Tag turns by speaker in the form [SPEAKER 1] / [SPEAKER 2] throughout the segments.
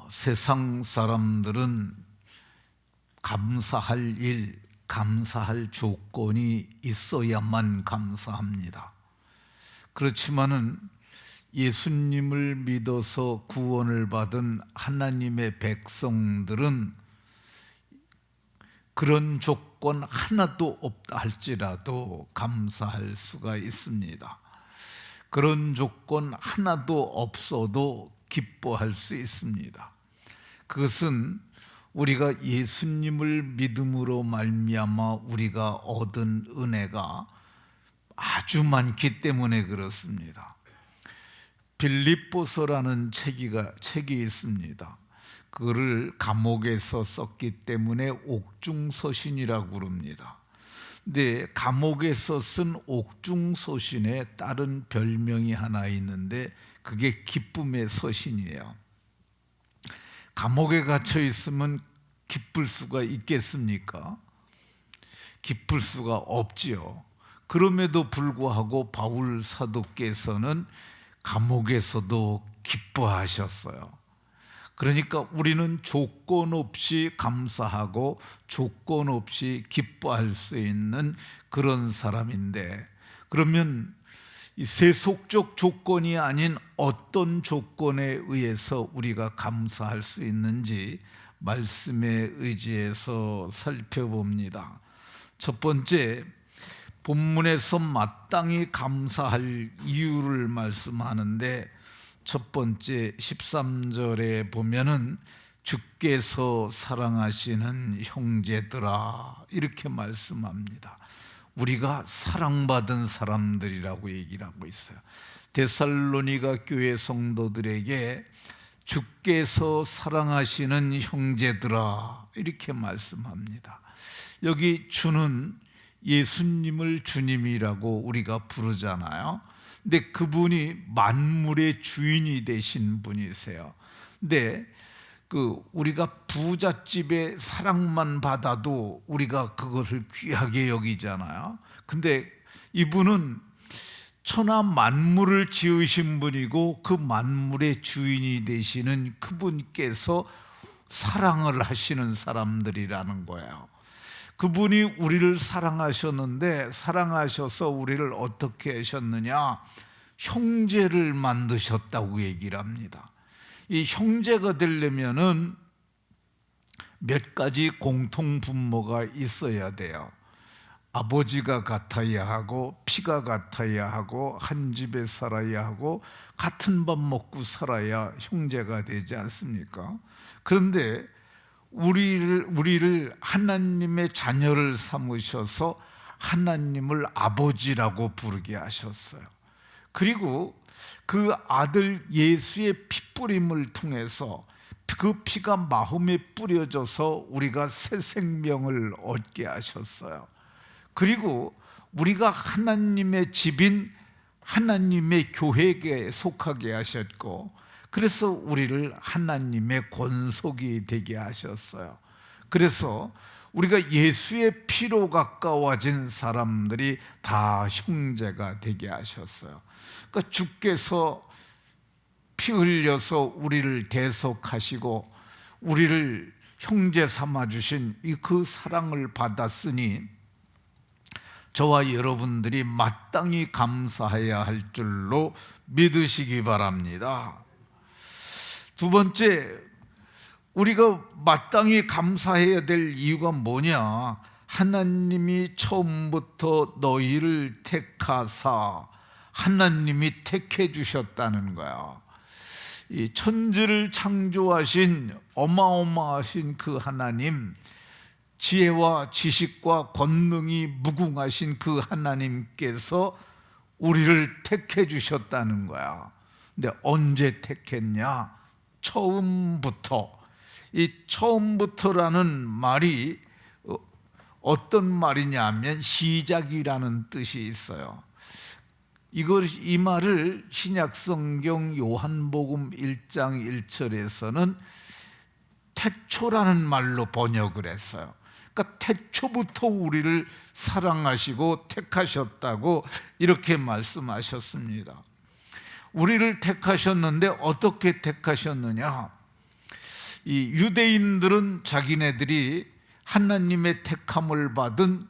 [SPEAKER 1] 세상 사람들은 감사할 일, 감사할 조건이 있어야만 감사합니다. 그렇지만은 예수님을 믿어서 구원을 받은 하나님의 백성들은 그런 조건 하나도 없다 할지라도 감사할 수가 있습니다. 그런 조건 하나도 없어도 기뻐할 수 있습니다. 그것은 우리가 예수님을 믿음으로 말미암아 우리가 얻은 은혜가 아주 많기 때문에 그렇습니다. 빌립보서라는 책이 있습니다. 그거를 감옥에서 썼기 때문에 옥중서신이라고 부릅니다. 근데 감옥에서 쓴 옥중서신에 다른 별명이 하나 있는데 그게 기쁨의 서신이에요. 감옥에 갇혀 있으면 기쁠 수가 있겠습니까? 기쁠 수가 없지요. 그럼에도 불구하고 바울 사도께서는 감옥에서도 기뻐하셨어요. 그러니까 우리는 조건 없이 감사하고 조건 없이 기뻐할 수 있는 그런 사람인데, 그러면 이 세속적 조건이 아닌 어떤 조건에 의해서 우리가 감사할 수 있는지 말씀에 의지해서 살펴봅니다. 첫 번째, 본문에서 마땅히 감사할 이유를 말씀하는데, 첫 번째 13절에 보면은 주께서 사랑하시는 형제들아 이렇게 말씀합니다. 우리가 사랑받은 사람들이라고 얘기를 하고 있어요. 데살로니가 교회 성도들에게 주께서 사랑하시는 형제들아 이렇게 말씀합니다. 여기 주는 예수님을 주님이라고 우리가 부르잖아요. 근데 그분이 만물의 주인이 되신 분이세요. 근데 우리가 부잣집의 사랑만 받아도 우리가 그것을 귀하게 여기잖아요. 근데 이분은 천하 만물을 지으신 분이고 그 만물의 주인이 되시는 그분께서 사랑을 하시는 사람들이라는 거예요. 그분이 우리를 사랑하셨는데, 사랑하셔서 우리를 어떻게 하셨느냐? 형제를 만드셨다고 얘기를 합니다. 이 형제가 되려면은 몇 가지 공통 분모가 있어야 돼요. 아버지가 같아야 하고, 피가 같아야 하고, 한 집에 살아야 하고, 같은 밥 먹고 살아야 형제가 되지 않습니까? 그런데 우리를 하나님의 자녀를 삼으셔서 하나님을 아버지라고 부르게 하셨어요. 그리고 그 아들 예수의 피뿌림을 통해서 그 피가 마음에 뿌려져서 우리가 새 생명을 얻게 하셨어요. 그리고 우리가 하나님의 집인 하나님의 교회에 속하게 하셨고, 그래서 우리를 하나님의 권속이 되게 하셨어요. 그래서 우리가 예수의 피로 가까워진 사람들이 다 형제가 되게 하셨어요. 그러니까 주께서 피 흘려서 우리를 대속하시고 우리를 형제 삼아주신 그 사랑을 받았으니 저와 여러분들이 마땅히 감사해야 할 줄로 믿으시기 바랍니다. 두 번째, 우리가 마땅히 감사해야 될 이유가 뭐냐? 하나님이 처음부터 너희를 택하사, 하나님이 택해 주셨다는 거야. 이 천지를 창조하신 어마어마하신 그 하나님, 지혜와 지식과 권능이 무궁하신 그 하나님께서 우리를 택해 주셨다는 거야. 근데 언제 택했냐? 처음부터. 이 처음부터라는 말이 어떤 말이냐면 시작이라는 뜻이 있어요. 이 말을 신약성경 요한복음 1장 1절에서는 태초라는 말로 번역을 했어요. 그러니까 태초부터 우리를 사랑하시고 택하셨다고 이렇게 말씀하셨습니다. 우리를 택하셨는데 어떻게 택하셨느냐? 이 유대인들은 자기네들이 하나님의 택함을 받은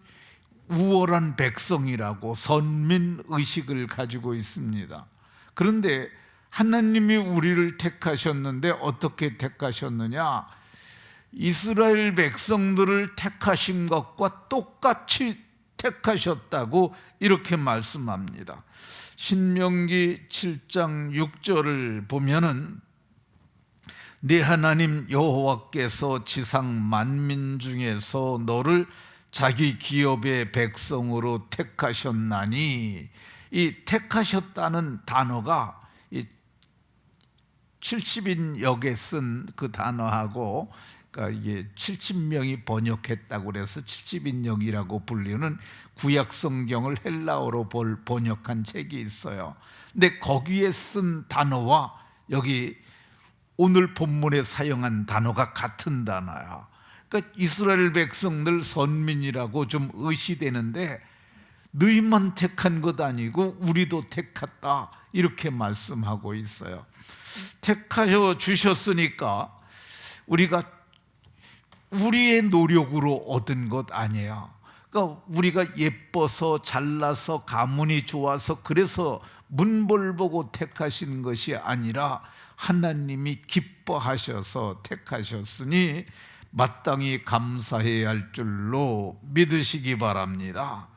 [SPEAKER 1] 우월한 백성이라고 선민 의식을 가지고 있습니다. 그런데 하나님이 우리를 택하셨는데 어떻게 택하셨느냐? 이스라엘 백성들을 택하신 것과 똑같이 택하셨다고 이렇게 말씀합니다. 신명기 7장 6절을 보면은 네 하나님 여호와께서 지상 만민 중에서 너를 자기 기업의 백성으로 택하셨나니, 이 택하셨다는 단어가 이 70인 역에 쓴 그 단어하고, 그러니까 이게 70명이 번역했다고 그래서 70인 역이라고 불리는 구약 성경을 헬라어로 번역한 책이 있어요. 근데 거기에 쓴 단어와 여기 오늘 본문에 사용한 단어가 같은 단어야. 그러니까 이스라엘 백성들 선민이라고 좀 의시되는데, 너희만 택한 것 아니고 우리도 택했다, 이렇게 말씀하고 있어요. 택하여 주셨으니까 우리가 우리의 노력으로 얻은 것 아니에요. 그러니까 우리가 예뻐서 잘나서 가문이 좋아서 그래서 문벌 보고 택하신 것이 아니라 하나님이 기뻐하셔서 택하셨으니 마땅히 감사해야 할 줄로 믿으시기 바랍니다.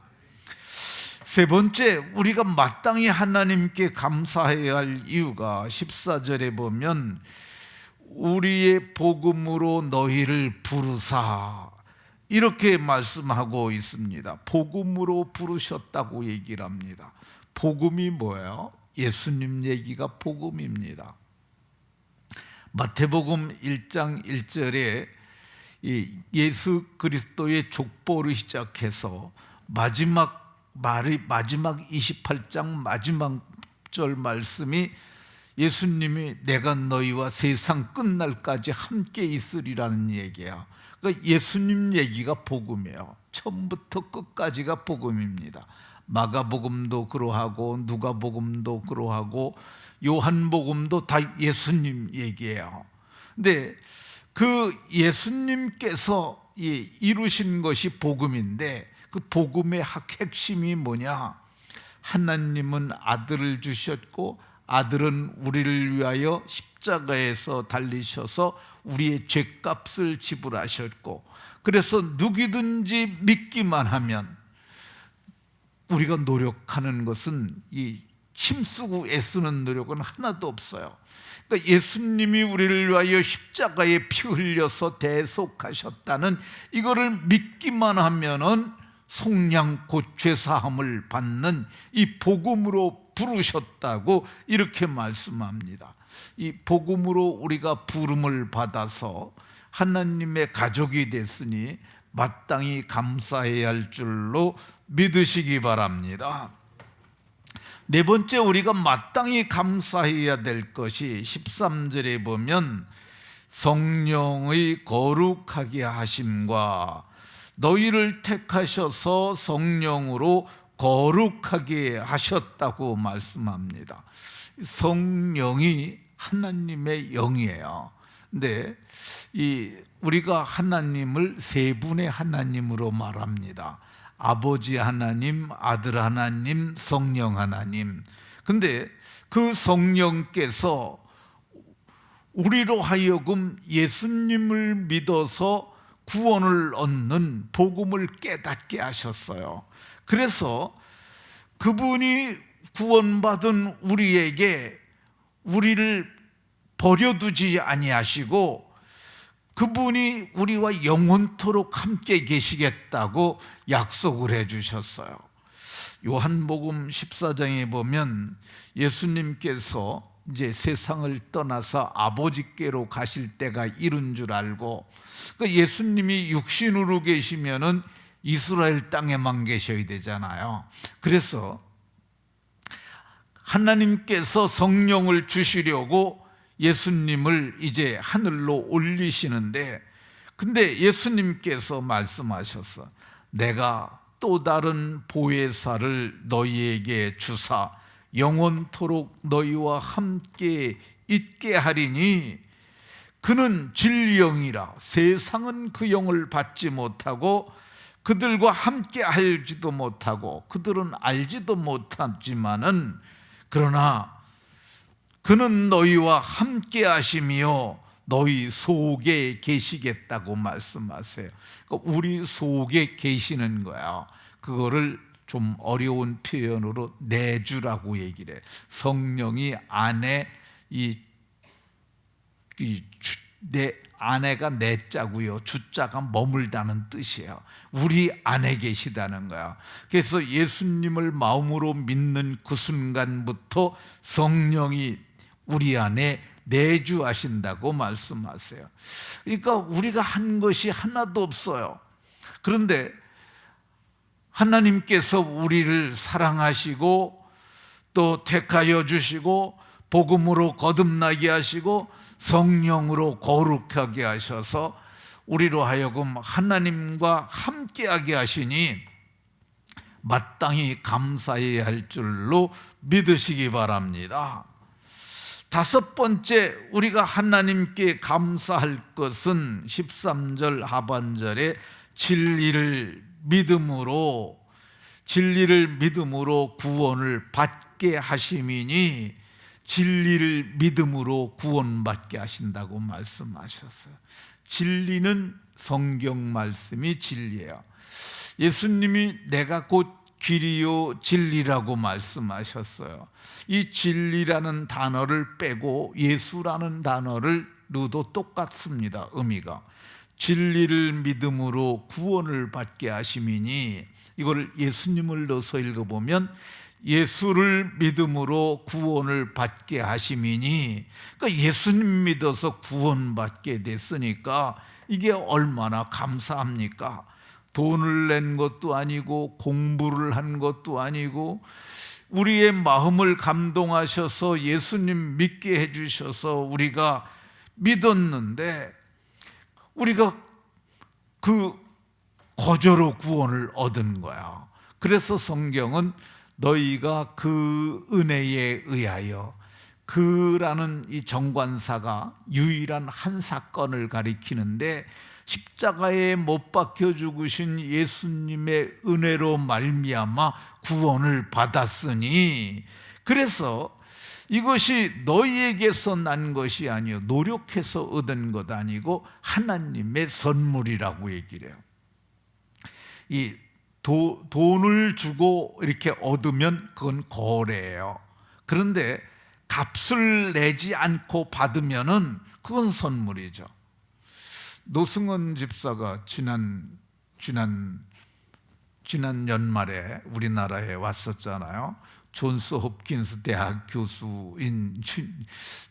[SPEAKER 1] 세 번째, 우리가 마땅히 하나님께 감사해야 할 이유가 14절에 보면 우리의 복음으로 너희를 부르사, 이렇게 말씀하고 있습니다. 복음으로 부르셨다고 얘기를 합니다. 복음이 뭐예요? 예수님 얘기가 복음입니다. 마태복음 1장 1절에 예수 그리스도의 족보를 시작해서 마지막 28장 마지막 절 말씀이 예수님이 내가 너희와 세상 끝날까지 함께 있으리라는 얘기야. 그러니까 예수님 얘기가 복음이에요. 처음부터 끝까지가 복음입니다. 마가복음도 그러하고 누가복음도 그러하고 요한복음도 다 예수님 얘기예요. 근데 그 예수님께서 이루신 것이 복음인데, 그 복음의 핵심이 뭐냐? 하나님은 아들을 주셨고 아들은 우리를 위하여 십자가에서 달리셔서 우리의 죄값을 지불하셨고, 그래서 누구든지 믿기만 하면, 우리가 노력하는 것은 이 힘쓰고 애쓰는 노력은 하나도 없어요. 그러니까 예수님이 우리를 위하여 십자가에 피 흘려서 대속하셨다는 이거를 믿기만 하면은 속량 곧 죄사함을 받는 이 복음으로 부르셨다고 이렇게 말씀합니다. 이 복음으로 우리가 부름을 받아서 하나님의 가족이 됐으니 마땅히 감사해야 할 줄로 믿으시기 바랍니다. 네 번째, 우리가 마땅히 감사해야 될 것이 13절에 보면 성령의 거룩하게 하심과 너희를 택하셔서 성령으로 거룩하게 하셨다고 말씀합니다. 성령이 하나님의 영이에요. 근데 우리가 하나님을 세 분의 하나님으로 말합니다. 아버지 하나님, 아들 하나님, 성령 하나님. 근데 그 성령께서 우리로 하여금 예수님을 믿어서 구원을 얻는 복음을 깨닫게 하셨어요. 그래서 그분이 구원받은 우리에게 우리를 버려두지 아니하시고 그분이 우리와 영원토록 함께 계시겠다고 약속을 해주셨어요. 요한복음 14장에 보면 예수님께서 이제 세상을 떠나서 아버지께로 가실 때가 이른 줄 알고, 그러니까 예수님이 육신으로 계시면은 이스라엘 땅에만 계셔야 되잖아요. 그래서 하나님께서 성령을 주시려고 예수님을 이제 하늘로 올리시는데, 근데 예수님께서 말씀하셔서 내가 또 다른 보혜사를 너희에게 주사 영원토록 너희와 함께 있게 하리니 그는 진리영이라 세상은 그 영을 받지 못하고 그들과 함께 알지도 못하고 그들은 알지도 못하지만은 그러나 그는 너희와 함께 하시며 너희 속에 계시겠다고 말씀하세요. 그러니까 우리 속에 계시는 거야. 그거를 좀 어려운 표현으로 내주라고 얘기를 해. 성령이 안에 내 아내가 내자고요. 주자가 머물다는 뜻이에요. 우리 안에 계시다는 거야. 그래서 예수님을 마음으로 믿는 그 순간부터 성령이 우리 안에 내주하신다고 말씀하세요. 그러니까 우리가 한 것이 하나도 없어요. 그런데 하나님께서 우리를 사랑하시고 또 택하여 주시고 복음으로 거듭나게 하시고 성령으로 거룩하게 하셔서 우리로 하여금 하나님과 함께하게 하시니 마땅히 감사해야 할 줄로 믿으시기 바랍니다. 다섯 번째, 우리가 하나님께 감사할 것은 13절 하반절에 진리를 믿음으로 구원을 받게 하심이니, 진리를 믿음으로 구원받게 하신다고 말씀하셨어요. 진리는 성경 말씀이 진리예요. 예수님이 내가 곧 길이요 진리라고 말씀하셨어요. 이 진리라는 단어를 빼고 예수라는 단어를 넣어도 똑같습니다. 의미가 진리를 믿음으로 구원을 받게 하심이니, 이걸 예수님을 넣어서 읽어보면 예수를 믿음으로 구원을 받게 하심이니, 그러니까 예수님 믿어서 구원받게 됐으니까 이게 얼마나 감사합니까? 돈을 낸 것도 아니고 공부를 한 것도 아니고 우리의 마음을 감동하셔서 예수님 믿게 해주셔서 우리가 믿었는데 우리가 그 거저로 구원을 얻은 거야. 그래서 성경은 너희가 그 은혜에 의하여, 그라는 이 정관사가 유일한 한 사건을 가리키는데 십자가에 못 박혀 죽으신 예수님의 은혜로 말미암아 구원을 받았으니, 그래서 이것이 너희에게서 난 것이 아니요 노력해서 얻은 것 아니고 하나님의 선물이라고 얘기를 해요. 이 돈을 주고 이렇게 얻으면 그건 거래예요. 그런데 값을 내지 않고 받으면은 그건 선물이죠. 노승원 집사가 지난 연말에 우리나라에 왔었잖아요. 존스 홉킨스 대학 교수인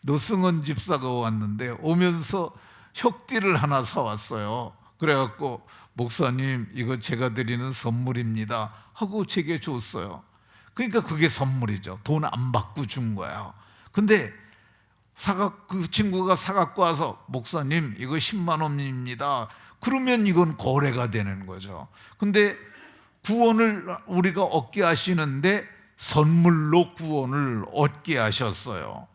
[SPEAKER 1] 노승원 집사가 왔는데 오면서 혁띠를 하나 사왔어요. 그래갖고 목사님 이거 제가 드리는 선물입니다 하고 제게 줬어요. 그러니까 그게 선물이죠. 돈 안 받고 준 거예요. 근데 그 친구가 사갖고 와서 목사님 이거 10만 원입니다 그러면 이건 거래가 되는 거죠. 근데 구원을 우리가 얻게 하시는데 선물로 구원을 얻게 하셨어요.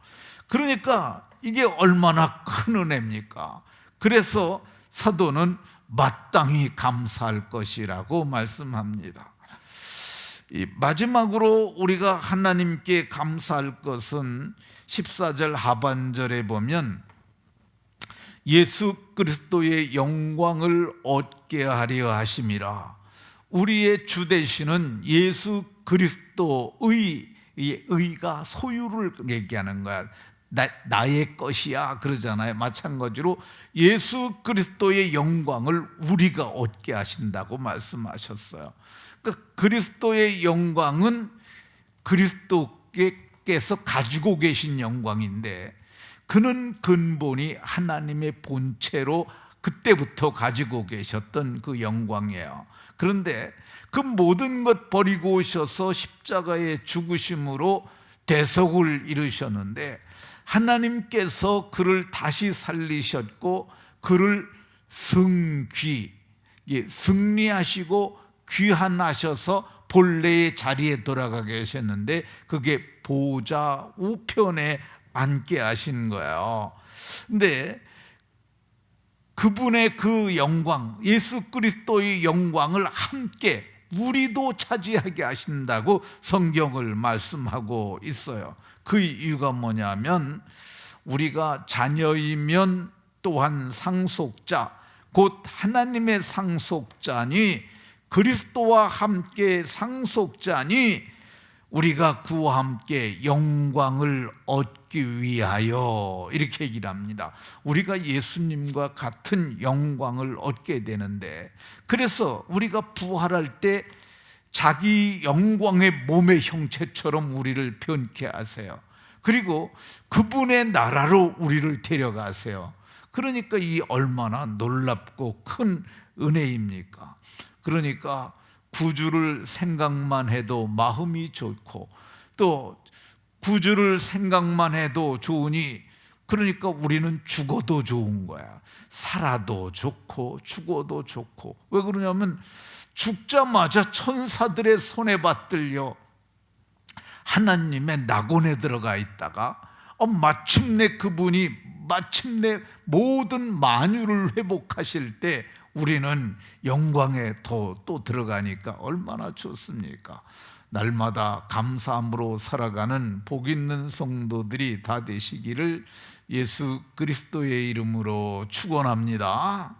[SPEAKER 1] 그러니까 이게 얼마나 큰 은혜입니까? 그래서 사도는 마땅히 감사할 것이라고 말씀합니다. 마지막으로 우리가 하나님께 감사할 것은 14절 하반절에 보면 예수 그리스도의 영광을 얻게 하려 하심이라. 우리의 주 되시는 예수 그리스도의 의가 소유를 얘기하는 거야. 나의 것이야 그러잖아요. 마찬가지로 예수 그리스도의 영광을 우리가 얻게 하신다고 말씀하셨어요. 그러니까 그리스도의 영광은 그리스도께서 가지고 계신 영광인데, 그는 근본이 하나님의 본체로 그때부터 가지고 계셨던 그 영광이에요. 그런데 그 모든 것 버리고 오셔서 십자가의 죽으심으로 대속을 이루셨는데, 하나님께서 그를 다시 살리셨고 그를 승리하시고 귀환하셔서 본래의 자리에 돌아가게 하셨는데, 그게 보좌 우편에 앉게 하신 거예요. 근데 그분의 그 영광, 예수 그리스도의 영광을 함께 우리도 차지하게 하신다고 성경을 말씀하고 있어요. 그 이유가 뭐냐면 우리가 자녀이면 또한 상속자, 곧 하나님의 상속자니 그리스도와 함께 상속자니 우리가 그와 함께 영광을 얻기 위하여, 이렇게 얘기를 합니다. 우리가 예수님과 같은 영광을 얻게 되는데, 그래서 우리가 부활할 때 자기 영광의 몸의 형체처럼 우리를 변케 하세요. 그리고 그분의 나라로 우리를 데려가세요. 그러니까 이 얼마나 놀랍고 큰 은혜입니까? 그러니까 구주를 생각만 해도 마음이 좋고, 또 구주를 생각만 해도 좋으니, 그러니까 우리는 죽어도 좋은 거야. 살아도 좋고 죽어도 좋고. 왜 그러냐면 죽자마자 천사들의 손에 받들려 하나님의 낙원에 들어가 있다가 마침내 그분이 모든 만유를 회복하실 때 우리는 영광에 또 들어가니까 얼마나 좋습니까? 날마다 감사함으로 살아가는 복 있는 성도들이 다 되시기를 예수 그리스도의 이름으로 축원합니다.